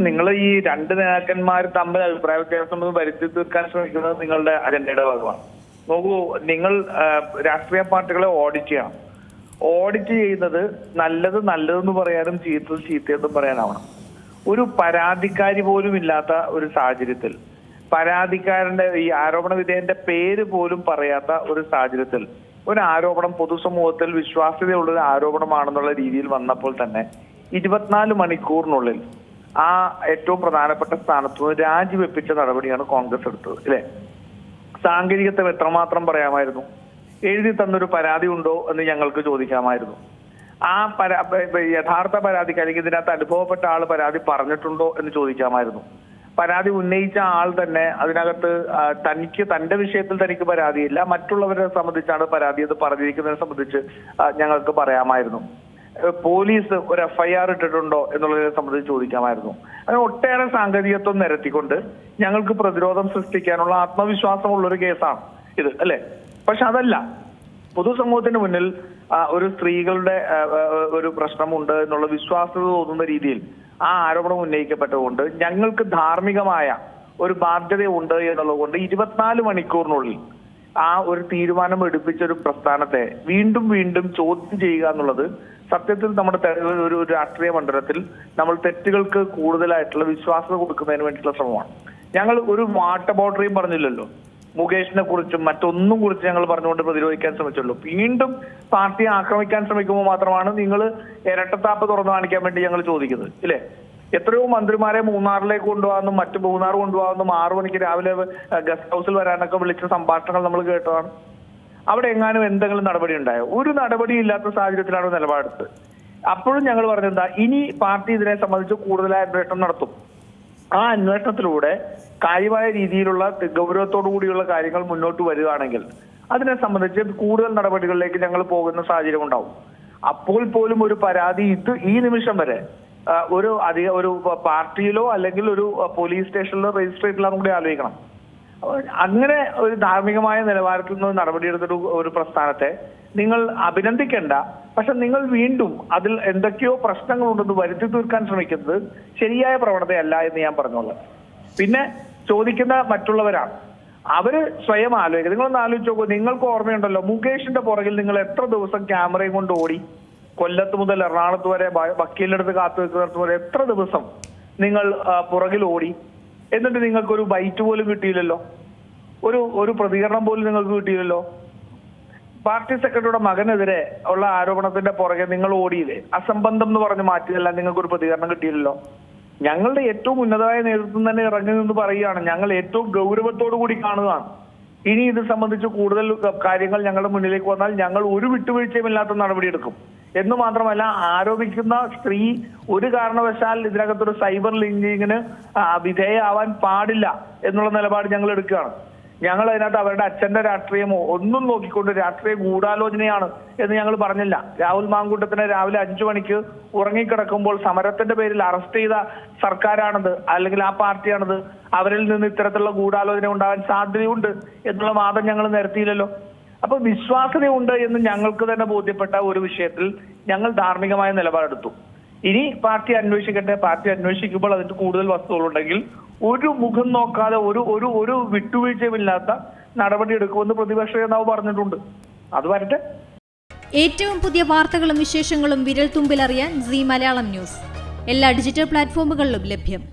നിങ്ങൾ ഈ രണ്ട് നേതാക്കന്മാർ തമ്മിൽ അഭിപ്രായ വ്യത്യാസം വരുത്തി തീർക്കാൻ ശ്രമിക്കുന്നത് നിങ്ങളുടെ അജണ്ടയുടെ ഭാഗമാണ്. നോക്കൂ, നിങ്ങൾ രാഷ്ട്രീയ പാർട്ടികളെ ഓഡിറ്റ് ചെയ്യണം. ഓഡിറ്റ് ചെയ്യുന്നത് നല്ലതെന്ന് പറയാനും ചീത്തയെന്നും പറയാനാവണം. ഒരു പരാതിക്കാരി പോലും ഇല്ലാത്ത ഒരു സാഹചര്യത്തിൽ, പരാതിക്കാരന്റെ ഈ ആരോപണ വിധേയന്റെ പേര് പോലും പറയാത്ത ഒരു സാഹചര്യത്തിൽ ഒരു ആരോപണം പൊതുസമൂഹത്തിൽ വിശ്വാസ്യതയുള്ളൊരു ആരോപണമാണെന്നുള്ള രീതിയിൽ വന്നപ്പോൾ തന്നെ 24 മണിക്കൂറിനുള്ളിൽ ആ ഏറ്റവും പ്രധാനപ്പെട്ട സ്ഥാനത്ത് നിന്ന് രാജിവെപ്പിച്ച നടപടിയാണ് കോൺഗ്രസ് എടുത്തത്, അല്ലെ? സാങ്കേതികത്വം എത്രമാത്രം പറയാമായിരുന്നു? എഴുതി തന്നൊരു പരാതി ഉണ്ടോ എന്ന് ഞങ്ങൾക്ക് ചോദിക്കാമായിരുന്നു. ആ യഥാർത്ഥ പരാതിക്ക് അല്ലെങ്കിൽ ഇതിനകത്ത് അനുഭവപ്പെട്ട ആൾ പരാതി പറഞ്ഞിട്ടുണ്ടോ എന്ന് ചോദിക്കാമായിരുന്നു. പരാതി ഉന്നയിച്ച ആൾ തന്നെ അതിനകത്ത് തന്റെ വിഷയത്തിൽ തനിക്ക് പരാതിയില്ല, മറ്റുള്ളവരെ സംബന്ധിച്ചാണ് പരാതി എന്ന് പറഞ്ഞിരിക്കുന്നതിനെ സംബന്ധിച്ച് ഞങ്ങൾക്ക് പറയാമായിരുന്നു. പോലീസ് ഒരു FIR ഇട്ടിട്ടുണ്ടോ എന്നുള്ളതിനെ സംബന്ധിച്ച് ചോദിക്കാമായിരുന്നു. അങ്ങനെ ഒട്ടേറെ സാങ്കേതികത്വം നിരത്തിക്കൊണ്ട് ഞങ്ങൾക്ക് പ്രതിരോധം സൃഷ്ടിക്കാനുള്ള ആത്മവിശ്വാസമുള്ള ഒരു കേസാണ് ഇത്, അല്ലെ? പക്ഷെ അതല്ല, പൊതുസമൂഹത്തിന് മുന്നിൽ ഒരു സ്ത്രീകളുടെ ഒരു പ്രശ്നമുണ്ട് എന്നുള്ള വിശ്വാസ്യത തോന്നുന്ന രീതിയിൽ ആ ആരോപണം ഉന്നയിക്കപ്പെട്ടതുകൊണ്ട് ഞങ്ങൾക്ക് ധാർമ്മികമായ ഒരു ബാധ്യതയുണ്ട് എന്നുള്ളത് കൊണ്ട് 24 മണിക്കൂറിനുള്ളിൽ ആ ഒരു തീരുമാനം എടുപ്പിച്ച ഒരു പ്രസ്ഥാനത്തെ വീണ്ടും വീണ്ടും ചോദ്യം ചെയ്യുക എന്നുള്ളത് സത്യത്തിൽ നമ്മുടെ ഒരു രാഷ്ട്രീയ മണ്ഡലത്തിൽ നമ്മൾ തെറ്റുകൾക്ക് കൂടുതലായിട്ടുള്ള വിശ്വാസത കൊടുക്കുന്നതിന് വേണ്ടിയിട്ടുള്ള ശ്രമമാണ്. ഞങ്ങൾ ഒരു വാട്ടർ ബോട്ടറിയും പറഞ്ഞില്ലല്ലോ, മുകേഷിനെ കുറിച്ചും മറ്റൊന്നും കുറിച്ച് ഞങ്ങൾ പറഞ്ഞുകൊണ്ട് പ്രതിരോധിക്കാൻ ശ്രമിച്ചുള്ളൂ. വീണ്ടും പാർട്ടിയെ ആക്രമിക്കാൻ ശ്രമിക്കുമ്പോൾ മാത്രമാണ് നിങ്ങൾ ഇരട്ടത്താപ്പ് തുറന്നു കാണിക്കാൻ വേണ്ടി ഞങ്ങൾ ചോദിക്കുന്നത്, ഇല്ലേ? എത്രയോ മന്ത്രിമാരെ മൂന്നാറിലേക്ക് കൊണ്ടുപോകാമെന്നും മറ്റു മൂന്നാർ കൊണ്ടുപോകാമെന്നും 6 മണിക്ക് രാവിലെ ഗസ്റ്റ് ഹൗസിൽ വരാനൊക്കെ വിളിച്ച സംഭാഷണങ്ങൾ നമ്മൾ കേട്ടതാണ്. അവിടെ എങ്ങാനും എന്തെങ്കിലും നടപടി ഉണ്ടായോ? ഒരു നടപടി ഇല്ലാത്ത സാഹചര്യത്തിലാണ് നിലപാടെടുത്തത്. അപ്പോഴും ഞങ്ങൾ പറഞ്ഞെന്താ, ഇനി പാർട്ടി ഇതിനെ സംബന്ധിച്ച് കൂടുതലായ അന്വേഷണം നടത്തും. ആ അന്വേഷണത്തിലൂടെ കാര്യമായ രീതിയിലുള്ള ഗൗരവത്തോടു കൂടിയുള്ള കാര്യങ്ങൾ മുന്നോട്ട് വരികയാണെങ്കിൽ അതിനെ സംബന്ധിച്ച് കൂടുതൽ നടപടികളിലേക്ക് ഞങ്ങൾ പോകുന്ന സാഹചര്യം ഉണ്ടാവും. അപ്പോൾ പോലും ഒരു പരാതി ഈ നിമിഷം വരെ ഒരു പാർട്ടിയിലോ അല്ലെങ്കിൽ ഒരു പോലീസ് സ്റ്റേഷനിലോ രജിസ്റ്റർ ചെയ്തില്ലാന്നും കൂടി ആലോചിക്കണം. അങ്ങനെ ഒരു ധാർമ്മികമായ നിലവാരത്തിൽ നിന്ന് നടപടിയെടുത്തൊരു ഒരു പ്രസ്ഥാനത്തെ നിങ്ങൾ അഭിനന്ദിക്കേണ്ട. പക്ഷെ നിങ്ങൾ വീണ്ടും അതിൽ എന്തൊക്കെയോ പ്രശ്നങ്ങളുണ്ടെന്ന് വരുത്തി തീർക്കാൻ ശ്രമിക്കുന്നത് ശരിയായ പ്രവണതയല്ല എന്ന് ഞാൻ പറഞ്ഞോളാം. പിന്നെ ചോദിക്കുന്ന മറ്റുള്ളവരാണ്, അവര് സ്വയം ആലോചിക്കുക. നിങ്ങളൊന്ന് ആലോചിച്ച് നോക്കൂ. നിങ്ങൾക്ക് ഓർമ്മയുണ്ടല്ലോ, മുകേഷിന്റെ പുറകിൽ നിങ്ങൾ എത്ര ദിവസം ക്യാമറയും കൊണ്ട് ഓടി? കൊല്ലത്ത് മുതൽ എറണാകുളത്ത് വരെ, വക്കീലിനടുത്ത് കാത്തു നിൽക്കുന്നിടത്ത് വരെ എത്ര ദിവസം നിങ്ങൾ പുറകിൽ ഓടി? എന്നിട്ട് നിങ്ങൾക്കൊരു ബൈറ്റ് പോലും കിട്ടിയില്ലല്ലോ, ഒരു പ്രതികരണം പോലും നിങ്ങൾക്ക് കിട്ടിയില്ലല്ലോ. പാർട്ടി സെക്രട്ടറിയുടെ മകനെതിരെ ഉള്ള ആരോപണത്തിന്റെ പുറകെ നിങ്ങൾ ഓടിയില്ലേ? അസംബന്ധം എന്ന് പറഞ്ഞ് മാറ്റിയല്ല, നിങ്ങൾക്കൊരു പ്രതികരണം കിട്ടിയില്ലല്ലോ. ഞങ്ങളുടെ ഏറ്റവും ഉന്നതമായ നേതൃത്വം തന്നെ ഇറങ്ങി നിന്ന് പറയുകയാണ്, ഞങ്ങൾ ഏറ്റവും ഗൗരവത്തോടു കൂടി കാണുകയാണ്. ഇനി ഇത് സംബന്ധിച്ച് കൂടുതൽ കാര്യങ്ങൾ ഞങ്ങളുടെ മുന്നിലേക്ക് വന്നാൽ ഞങ്ങൾ ഒരു വിട്ടുവീഴ്ചയും ഇല്ലാത്ത നടപടിയെടുക്കും എന്ന് മാത്രമല്ല, ആരോപിക്കുന്ന സ്ത്രീ ഒരു കാരണവശാൽ ഇതിനകത്തൊരു സൈബർ ലിങ്കിങ്ങിന് വിധേയമാവാൻ പാടില്ല എന്നുള്ള നിലപാട് ഞങ്ങൾ എടുക്കുകയാണ്. ഞങ്ങൾ അതിനകത്ത് അവരുടെ അച്ഛന്റെ രാഷ്ട്രീയമോ ഒന്നും നോക്കിക്കൊണ്ട് രാഷ്ട്രീയ ഗൂഢാലോചനയാണ് എന്ന് ഞങ്ങൾ പറഞ്ഞില്ല. രാഹുൽ മാങ്കൂട്ടത്തിനെ രാവിലെ 5 മണിക്ക് ഉറങ്ങിക്കിടക്കുമ്പോൾ സമരത്തിന്റെ പേരിൽ അറസ്റ്റ് ചെയ്ത സർക്കാരാണത്, അല്ലെങ്കിൽ ആ പാർട്ടിയാണത്. അവരിൽ നിന്ന് ഇത്തരത്തിലുള്ള ഗൂഢാലോചന ഉണ്ടാവാൻ സാധ്യതയുണ്ട് എന്നുള്ള വാദം ഞങ്ങൾ നിരത്തിയില്ലല്ലോ. അപ്പൊ വിശ്വാസ്യതയുണ്ട് എന്ന് ഞങ്ങൾക്ക് തന്നെ ബോധ്യപ്പെട്ട ഒരു വിഷയത്തിൽ ഞങ്ങൾ ധാർമ്മികമായ നിലപാടെടുത്തു. ഇനി പാർട്ടി അന്വേഷിക്കട്ടെ. പാർട്ടി അന്വേഷിക്കുമ്പോൾ അതിന് കൂടുതൽ വസ്തുതകളുണ്ടെങ്കിൽ ഒരു മുഖം നോക്കാതെ ഒരു വിട്ടുവീഴ്ചയുമില്ലാത്ത നടപടി എടുക്കുമെന്ന് പ്രതിപക്ഷ നേതാവ് പറഞ്ഞിട്ടുണ്ട്. അത് വരട്ടെ. ഏറ്റവും പുതിയ വാർത്തകളും വിശേഷങ്ങളും വിരൽ തുമ്പിലറിയാൻ സീ മലയാളം ന്യൂസ് എല്ലാ ഡിജിറ്റൽ പ്ലാറ്റ്ഫോമുകളിലും ലഭ്യം.